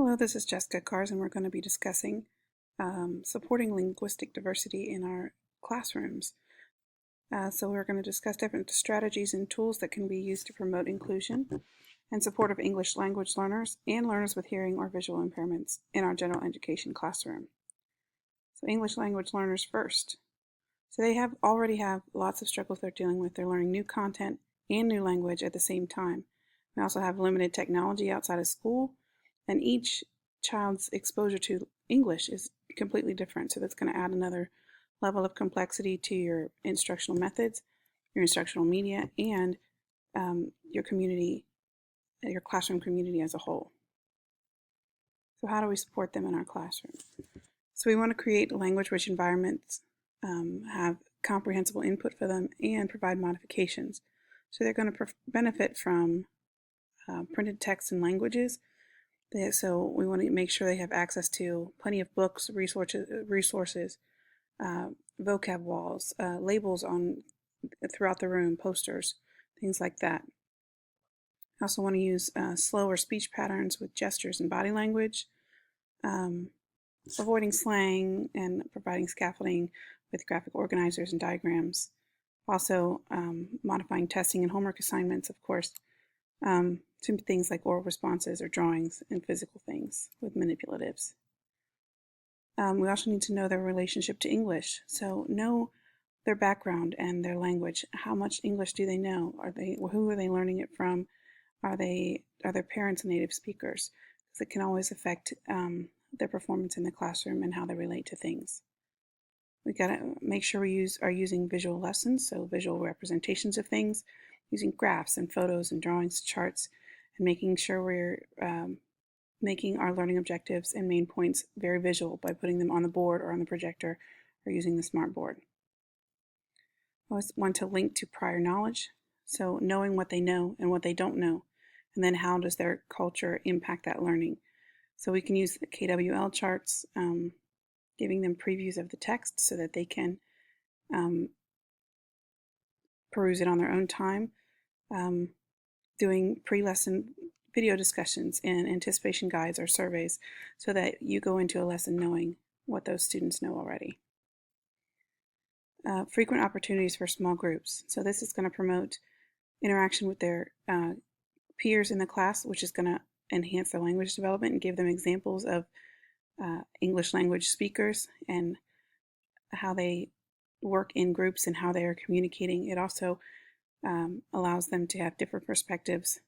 Hello, this is Jessica Cars, and we're going to be discussing supporting linguistic diversity in our classrooms. So we're going to discuss different strategies and tools that can be used to promote inclusion and support of English language learners and learners with hearing or visual impairments in our general education classroom. So English language learners first. So they already have lots of struggles they're dealing with. They're learning new content and new language at the same time. We also have limited technology outside of school, and each child's exposure to English is completely different. So that's going to add another level of complexity to your instructional methods, your instructional media, and your community, your classroom community as a whole. So how do we support them in our classroom? So we want to create language-rich environments, have comprehensible input for them, and provide modifications. So they're going to benefit from printed text and languages. So we want to make sure they have access to plenty of books, resources, vocab walls, labels throughout the room, posters, things like that. I also want to use slower speech patterns with gestures and body language, avoiding slang, and providing scaffolding with graphic organizers and diagrams. Also, modifying testing and homework assignments, of course, to things like oral responses or drawings and physical things with manipulatives. We also need to know their relationship to English. So know their background and their language. How much English do they know? Who are they learning it from? Are their parents native speakers? Because it can always affect their performance in the classroom and how they relate to things. We got to make sure we are using visual lessons, so visual representations of things, using graphs and photos and drawings, charts, and making sure we're making our learning objectives and main points very visual by putting them on the board or on the projector or using the smart board. I always want to link to prior knowledge, so knowing what they know and what they don't know, and then how does their culture impact that learning. So we can use the KWL charts, giving them previews of the text so that they can peruse it on their own time, doing pre-lesson video discussions and anticipation guides or surveys so that you go into a lesson knowing what those students know already. Frequent opportunities for small groups. So this is going to promote interaction with their peers in the class, which is going to enhance their language development and give them examples of English language speakers and how they work in groups and how they are communicating. It also allows them to have different perspectives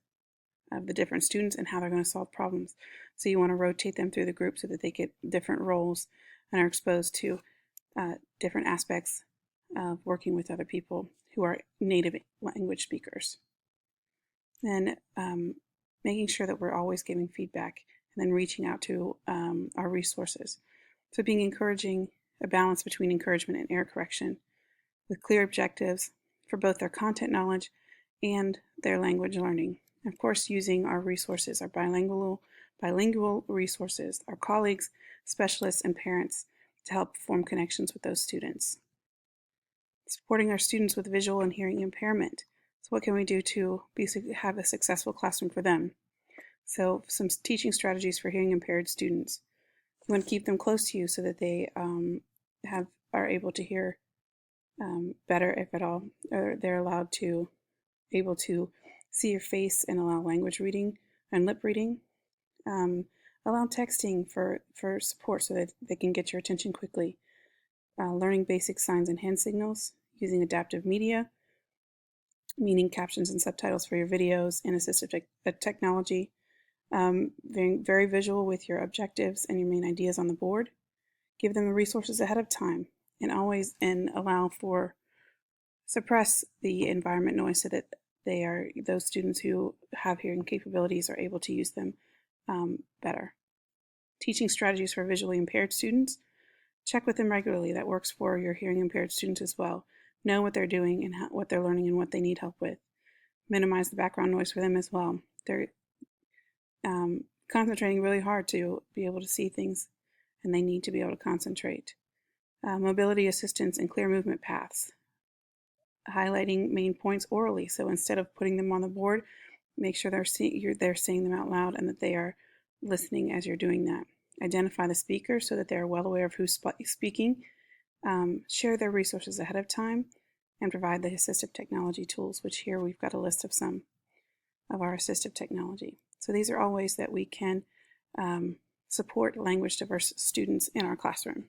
of the different students and how they're going to solve problems. So you want to rotate them through the group so that they get different roles and are exposed to different aspects of working with other people who are native language speakers. Then making sure that we're always giving feedback and then reaching out to our resources. So being encouraging, a balance between encouragement and error correction with clear objectives for both their content knowledge and their language learning. Of course, using our resources, our bilingual resources, our colleagues, specialists, and parents to help form connections with those students. Supporting our students with visual and hearing impairment. So what can we do to have a successful classroom for them? So some teaching strategies for hearing impaired students. You want to keep them close to you so that they are able to hear better, if at all, or they're able to see your face and allow language reading and lip reading. Allow texting for support so that they can get your attention quickly. Learning basic signs and hand signals, using adaptive media, meaning captions and subtitles for your videos and assistive technology. Being very visual with your objectives and your main ideas on the board. Give them the resources ahead of time and allow for suppress the environment noise so that those students who have hearing capabilities are able to use them better. Teaching strategies for visually impaired students. Check with them regularly. That works for your hearing impaired students as well. Know what they're doing and what they're learning and what they need help with. Minimize the background noise for them as well. They're concentrating really hard to be able to see things, and they need to be able to concentrate. Mobility assistance and clear movement paths. Highlighting main points orally. So instead of putting them on the board, make sure they're saying them out loud and that they are listening as you're doing that. Identify the speaker so that they're well aware of who's speaking. Share their resources ahead of time, and provide the assistive technology tools, which here we've got a list of some of our assistive technology. So these are all ways that we can support language diverse students in our classroom.